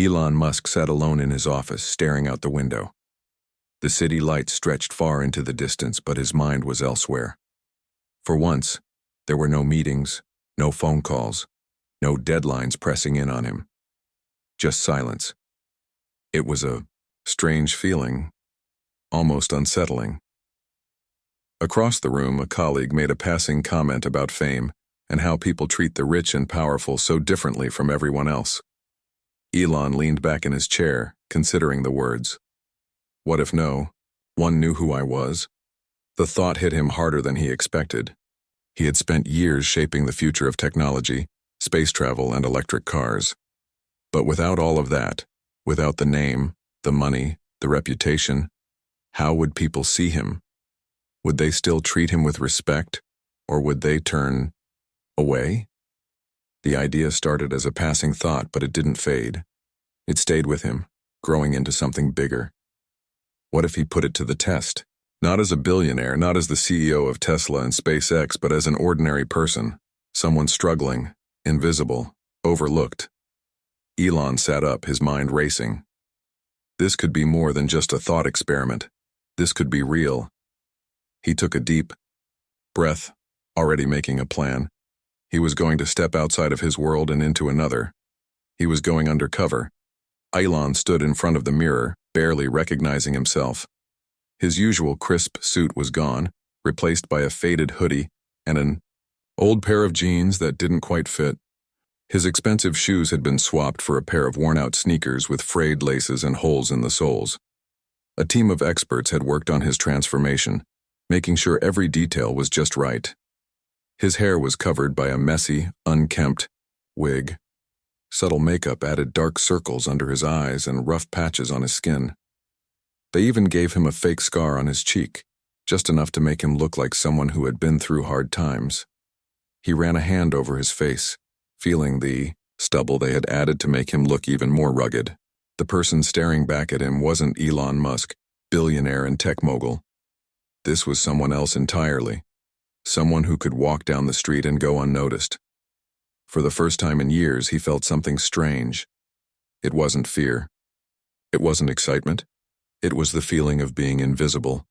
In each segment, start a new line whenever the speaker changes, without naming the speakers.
Elon Musk sat alone in his office, staring out the window. The city lights stretched far into the distance, but his mind was elsewhere. For once, there were no meetings, no phone calls, no deadlines pressing in on him. Just silence. It was a strange feeling, almost unsettling. Across the room, a colleague made a passing comment about fame and how people treat the rich and powerful so differently from everyone else. Elon leaned back in his chair, considering the words. What if no one knew who I was? The thought hit him harder than he expected. He had spent years shaping the future of technology, space travel, and electric cars. But without all of that, without the name, the money, the reputation, how would people see him? Would they still treat him with respect, or would they turn away? The idea started as a passing thought, but it didn't fade. It stayed with him, growing into something bigger. What if he put it to the test? Not as a billionaire, not as the CEO of Tesla and SpaceX, but as an ordinary person, someone struggling, invisible, overlooked. Elon sat up, his mind racing. This could be more than just a thought experiment. This could be real. He took a deep breath, already making a plan. He was going to step outside of his world and into another. He was going undercover. Elon stood in front of the mirror, barely recognizing himself. His usual crisp suit was gone, replaced by a faded hoodie and an old pair of jeans that didn't quite fit. His expensive shoes had been swapped for a pair of worn-out sneakers with frayed laces and holes in the soles. A team of experts had worked on his transformation, making sure every detail was just right. His hair was covered by a messy, unkempt wig. Subtle makeup added dark circles under his eyes and rough patches on his skin. They even gave him a fake scar on his cheek, just enough to make him look like someone who had been through hard times. He ran a hand over his face, feeling the stubble they had added to make him look even more rugged. The person staring back at him wasn't Elon Musk, billionaire and tech mogul. This was someone else entirely. Someone who could walk down the street and go unnoticed. For the first time in years, he felt something strange. It wasn't fear. It wasn't excitement. It was the feeling of being invisible.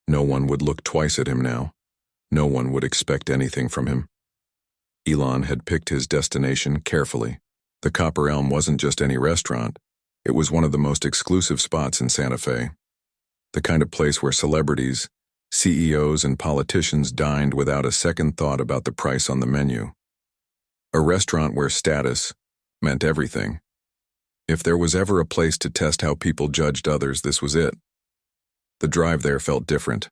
No one would look twice at him now. No one would expect anything from him. Elon had picked his destination carefully. The Copper Elm wasn't just any restaurant. It was one of the most exclusive spots in Santa Fe. The kind of place where celebrities, CEOs, and politicians dined without a second thought about the price on the menu. A restaurant where status meant everything. If there was ever a place to test how people judged others, this was it. The drive there felt different.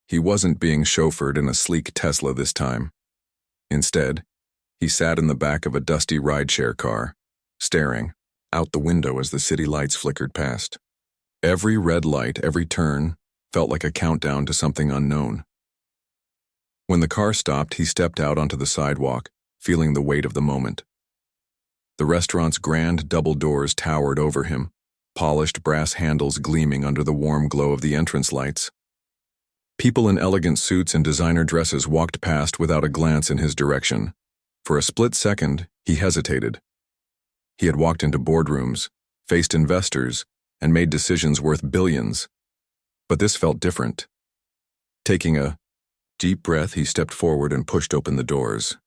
He wasn't being chauffeured in a sleek Tesla this time. Instead, he sat in the back of a dusty rideshare car, staring out the window as the city lights flickered past. Every red light, every turn, felt like a countdown to something unknown. When the car stopped, he stepped out onto the sidewalk, feeling the weight of the moment. The restaurant's grand double doors towered over him, polished brass handles gleaming under the warm glow of the entrance lights. People in elegant suits and designer dresses walked past without a glance in his direction. For a split second, he hesitated. He had walked into boardrooms, faced investors, and made decisions worth billions. But this felt different. Taking a deep breath, he stepped forward and pushed open the doors.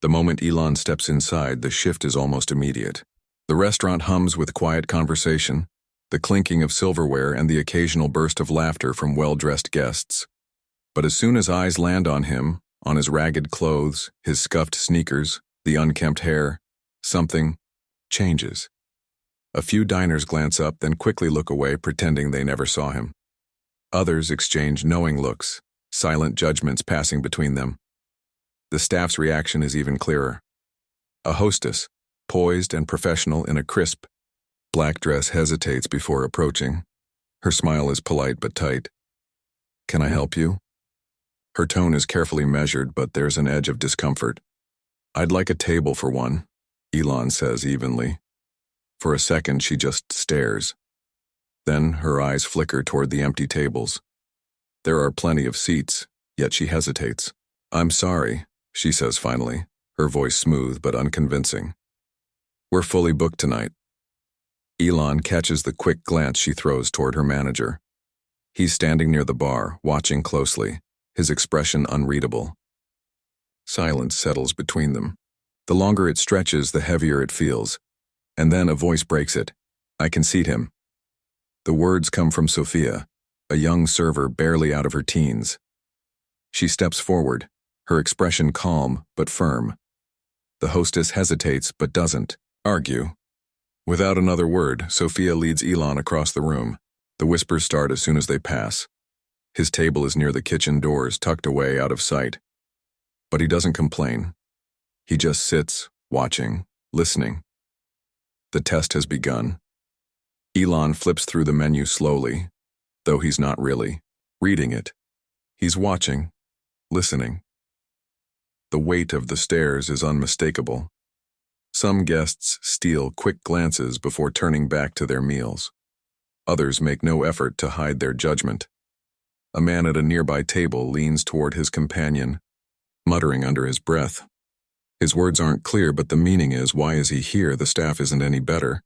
The moment Elon steps inside, the shift is almost immediate. The restaurant hums with quiet conversation, the clinking of silverware and the occasional burst of laughter from well-dressed guests. But as soon as eyes land on him, on his ragged clothes, his scuffed sneakers, the unkempt hair, something changes. A few diners glance up, then quickly look away, pretending they never saw him. Others exchange knowing looks, silent judgments passing between them. The staff's reaction is even clearer. A hostess, poised and professional in a crisp black dress, hesitates before approaching. Her smile is polite but tight. "Can I help you?" Her tone is carefully measured, but there's an edge of discomfort. "I'd like a table for one," Elon says evenly. For a second, she just stares. Then her eyes flicker toward the empty tables. There are plenty of seats, yet she hesitates. "I'm sorry," she says finally, her voice smooth but unconvincing. "We're fully booked tonight." Elon catches the quick glance she throws toward her manager. He's standing near the bar, watching closely, his expression unreadable. Silence settles between them. The longer it stretches, the heavier it feels. And then a voice breaks it. "I can seat him." The words come from Sophia, a young server barely out of her teens. She steps forward, her expression calm but firm. The hostess hesitates but doesn't argue. Without another word, Sophia leads Elon across the room. The whispers start as soon as they pass. His table is near the kitchen doors, tucked away out of sight. But he doesn't complain. He just sits, watching, listening. The test has begun. Elon flips through the menu slowly, though he's not really reading it. He's watching, listening. The weight of the stares is unmistakable. Some guests steal quick glances before turning back to their meals. Others make no effort to hide their judgment. A man at a nearby table leans toward his companion, muttering under his breath. His words aren't clear, but the meaning is, why is he here? The staff isn't any better.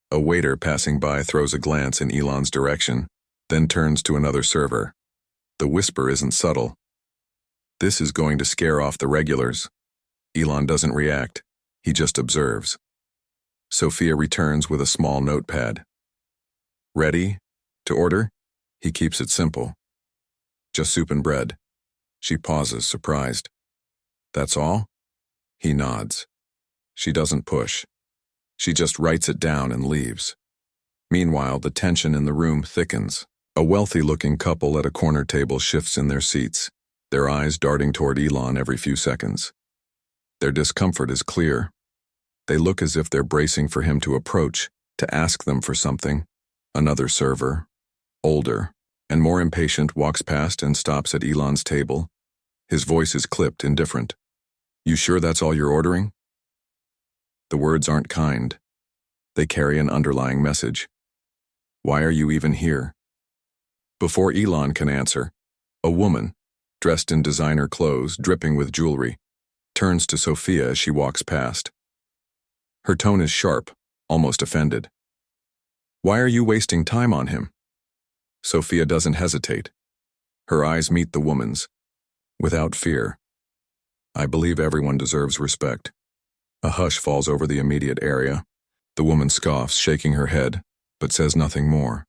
A waiter passing by throws a glance in Elon's direction, then turns to another server. The whisper isn't subtle. "This is going to scare off the regulars." Elon doesn't react. He just observes. Sophia returns with a small notepad. "Ready to order?" He keeps it simple. "Just soup and bread." She pauses, surprised. "That's all?" He nods. She doesn't push. She just writes it down and leaves. Meanwhile, the tension in the room thickens. A wealthy-looking couple at a corner table shifts in their seats, their eyes darting toward Elon every few seconds. Their discomfort is clear. They look as if they're bracing for him to approach, to ask them for something. Another server, older and more impatient, walks past and stops at Elon's table. His voice is clipped, indifferent. "You sure that's all you're ordering?" The words aren't kind. They carry an underlying message. "Why are you even here?" Before Elon can answer, a woman, dressed in designer clothes, dripping with jewelry, turns to Sophia as she walks past. Her tone is sharp, almost offended. "Why are you wasting time on him?" Sophia doesn't hesitate. Her eyes meet the woman's, without fear. "I believe everyone deserves respect." A hush falls over the immediate area. The woman scoffs, shaking her head, but says nothing more.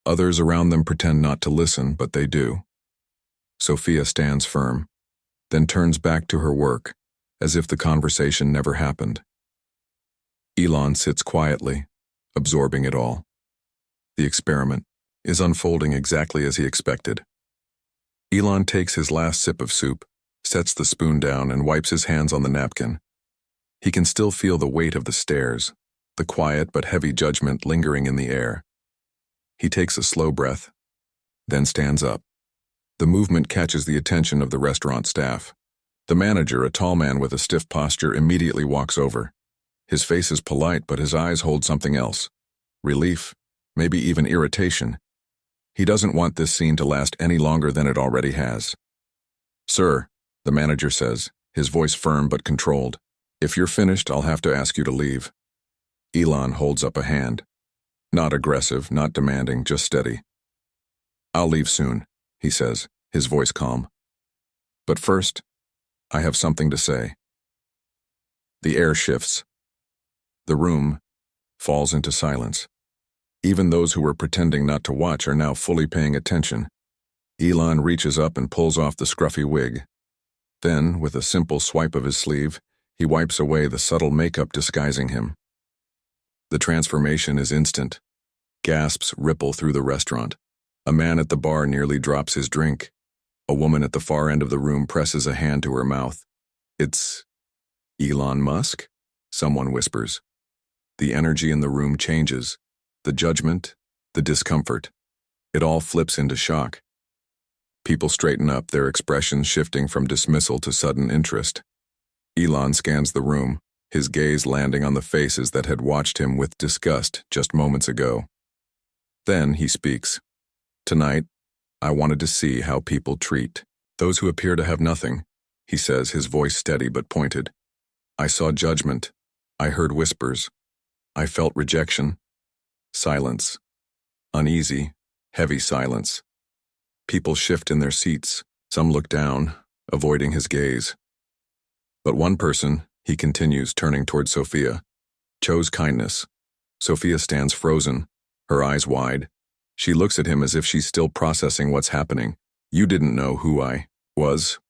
Others around them pretend not to listen, but they do. Sophia stands firm, then turns back to her work, as if the conversation never happened. Elon sits quietly, absorbing it all. The experiment is unfolding exactly as he expected. Elon takes his last sip of soup, sets the spoon down, and wipes his hands on the napkin. He can still feel the weight of the stares, the quiet but heavy judgment lingering in the air. He takes a slow breath, then stands up. The movement catches the attention of the restaurant staff. The manager, a tall man with a stiff posture, immediately walks over. His face is polite, but his eyes hold something else. Relief, maybe even irritation. He doesn't want this scene to last any longer than it already has. "Sir," the manager says, his voice firm but controlled, "if you're finished, I'll have to ask you to leave." Elon holds up a hand. Not aggressive, not demanding, just steady. "I'll leave soon," he says, his voice calm. "But first, I have something to say." The air shifts. The room falls into silence. Even those who were pretending not to watch are now fully paying attention. Elon reaches up and pulls off the scruffy wig. Then, with a simple swipe of his sleeve, he wipes away the subtle makeup disguising him. The transformation is instant. Gasps ripple through the restaurant. A man at the bar nearly drops his drink. A woman at the far end of the room presses a hand to her mouth. "It's Elon Musk?" someone whispers. The energy in the room changes. The judgment, the discomfort. It all flips into shock. People straighten up, their expressions shifting from dismissal to sudden interest. Elon scans the room, his gaze landing on the faces that had watched him with disgust just moments ago. Then he speaks. "Tonight, I wanted to see how people treat those who appear to have nothing," he says, his voice steady but pointed. "I saw judgment. I heard whispers. I felt rejection. Silence. Uneasy, heavy silence. People shift in their seats. Some look down, avoiding his gaze. But one person, he continues, turning toward Sophia, chose kindness. Sophia stands frozen, her eyes wide. She looks at him as if she's still processing what's happening. You didn't know who I was,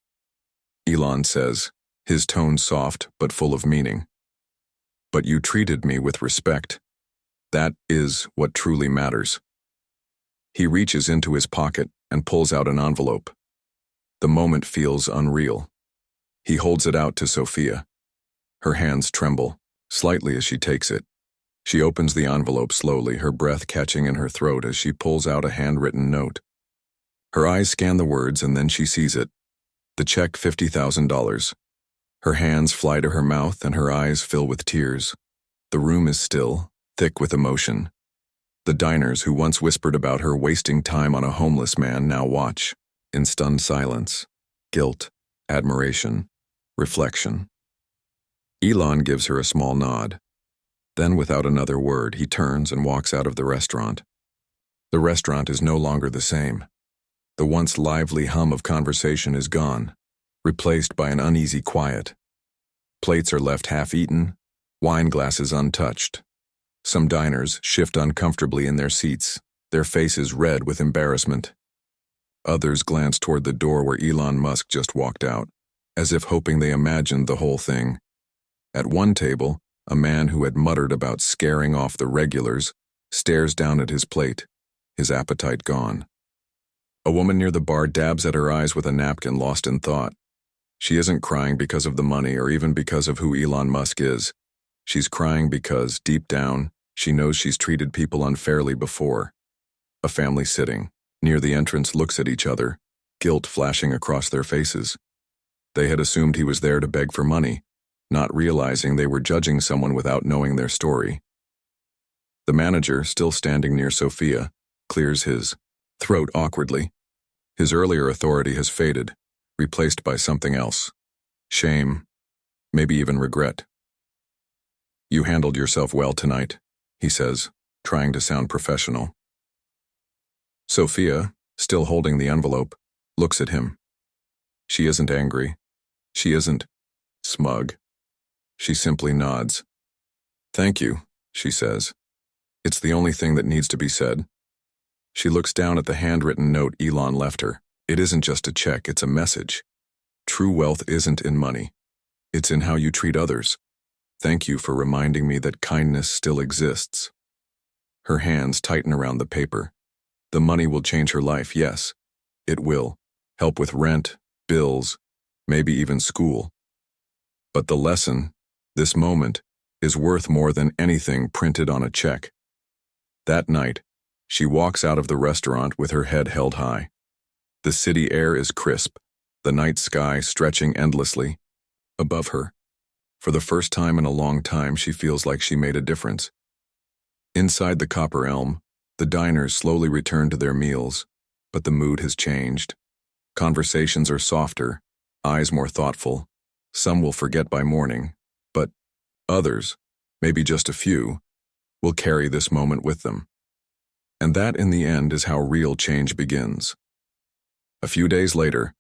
Elon says, his tone soft but full of meaning. But you treated me with respect. That is what truly matters. He reaches into his pocket and pulls out an envelope. The moment feels unreal. He holds it out to Sophia. Her hands tremble, slightly as she takes it. She opens the envelope slowly, her breath catching in her throat as she pulls out a handwritten note. Her eyes scan the words and then she sees it. The check, $50,000. Her hands fly to her mouth and her eyes fill with tears. The room is still, thick with emotion. The diners who once whispered about her wasting time on a homeless man now watch, in stunned silence, guilt, admiration, reflection. Elon gives her a small nod. Then, without another word, he turns and walks out of the restaurant. The restaurant is no longer the same. The once lively hum of conversation is gone, replaced by an uneasy quiet. Plates are left half-eaten, wine glasses untouched. Some diners shift uncomfortably in their seats, their faces red with embarrassment. Others glance toward the door where Elon Musk just walked out, as if hoping they imagined the whole thing. At one table, a man who had muttered about scaring off the regulars stares down at his plate, his appetite gone. A woman near the bar dabs at her eyes with a napkin, lost in thought. She isn't crying because of the money or even because of who Elon Musk is. She's crying because, deep down, she knows she's treated people unfairly before. A family sitting near the entrance looks at each other, guilt flashing across their faces. They had assumed he was there to beg for money, not realizing they were judging someone without knowing their story. The manager, still standing near Sophia, clears his throat awkwardly. His earlier authority has faded, replaced by something else. Shame, maybe even regret. You handled yourself well tonight, he says, trying to sound professional. Sophia, still holding the envelope, looks at him. She isn't angry. She isn't smug. She simply nods. Thank you, she says. It's the only thing that needs to be said. She looks down at the handwritten note Elon left her. It isn't just a check, it's a message. True wealth isn't in money. It's in how you treat others. Thank you for reminding me that kindness still exists. Her hands tighten around the paper. The money will change her life, yes. It will. Help with rent, bills, maybe even school. But the lesson, this moment, is worth more than anything printed on a check. That night, she walks out of the restaurant with her head held high. The city air is crisp, the night sky stretching endlessly. Above her, for the first time in a long time, she feels like she made a difference. Inside the Copper Elm, the diners slowly return to their meals, but the mood has changed. Conversations are softer, eyes more thoughtful. Some will forget by morning, but others, maybe just a few, will carry this moment with them. And that, in the end, is how real change begins. A few days later,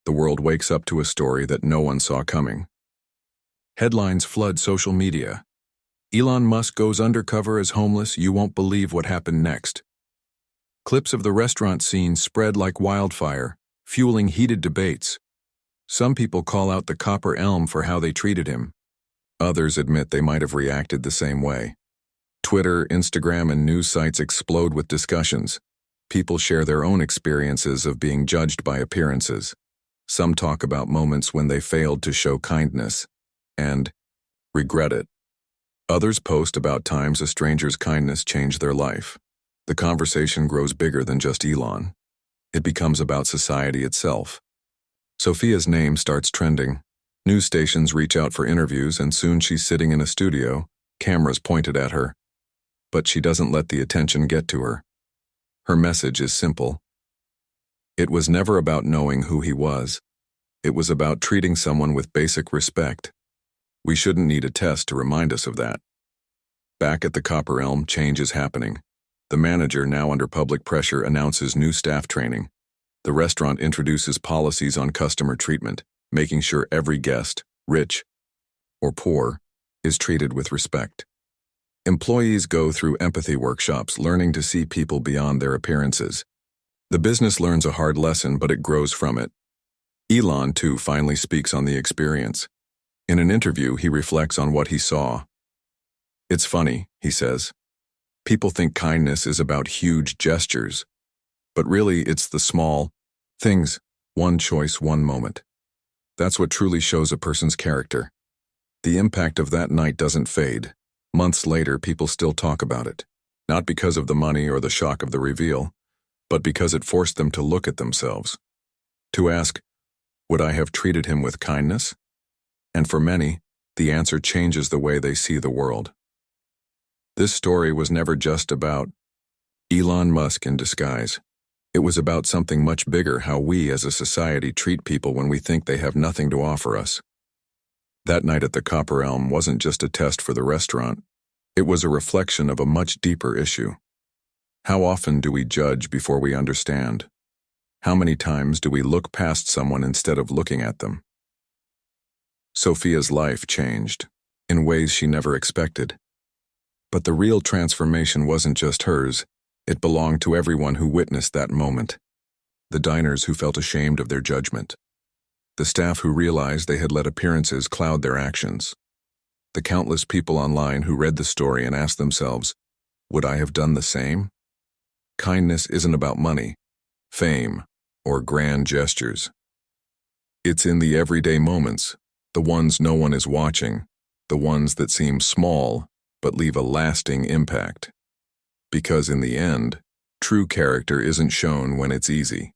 the world wakes up to a story that no one saw coming. Headlines flood social media. Elon Musk goes undercover as homeless, you won't believe what happened next. Clips of the restaurant scene spread like wildfire, fueling heated debates. Some people call out the Copper Elm for how they treated him. Others admit they might have reacted the same way. Twitter, Instagram, and news sites explode with discussions. People share their own experiences of being judged by appearances. Some talk about moments when they failed to show kindness and regret it. Others post about times a stranger's kindness changed their life. The conversation grows bigger than just Elon. It becomes about society itself. Sophia's name starts trending. News stations reach out for interviews, and soon she's sitting in a studio, cameras pointed at her. But she doesn't let the attention get to her. Her message is simple. It was never about knowing who he was. It was about treating someone with basic respect. We shouldn't need a test to remind us of that. Back at the Copper Elm, change is happening. The manager, now under public pressure, announces new staff training. The restaurant introduces policies on customer treatment, making sure every guest, rich or poor, is treated with respect. Employees go through empathy workshops, learning to see people beyond their appearances. The business learns a hard lesson, but it grows from it. Elon, too, finally speaks on the experience. In an interview, he reflects on what he saw. "It's funny," he says. "People think kindness is about huge gestures, but really it's the small things, one choice, one moment. That's what truly shows a person's character." The impact of that night doesn't fade. Months later, people still talk about it, not because of the money or the shock of the reveal, but because it forced them to look at themselves, to ask, would I have treated him with kindness? And for many, the answer changes the way they see the world. This story was never just about Elon Musk in disguise. It was about something much bigger: how we as a society treat people when we think they have nothing to offer us. That night at the Copper Elm wasn't just a test for the restaurant. It was a reflection of a much deeper issue. How often do we judge before we understand? How many times do we look past someone instead of looking at them? Sophia's life changed in ways she never expected. But the real transformation wasn't just hers. It belonged to everyone who witnessed that moment. The diners who felt ashamed of their judgment. The staff who realized they had let appearances cloud their actions. The countless people online who read the story and asked themselves, would I have done the same? Kindness isn't about money, fame, or grand gestures. It's in the everyday moments, the ones no one is watching, the ones that seem small but leave a lasting impact. Because in the end, true character isn't shown when it's easy.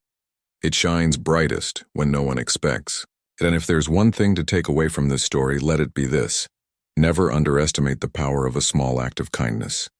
It shines brightest when no one expects. And if there's one thing to take away from this story, let it be this: never underestimate the power of a small act of kindness.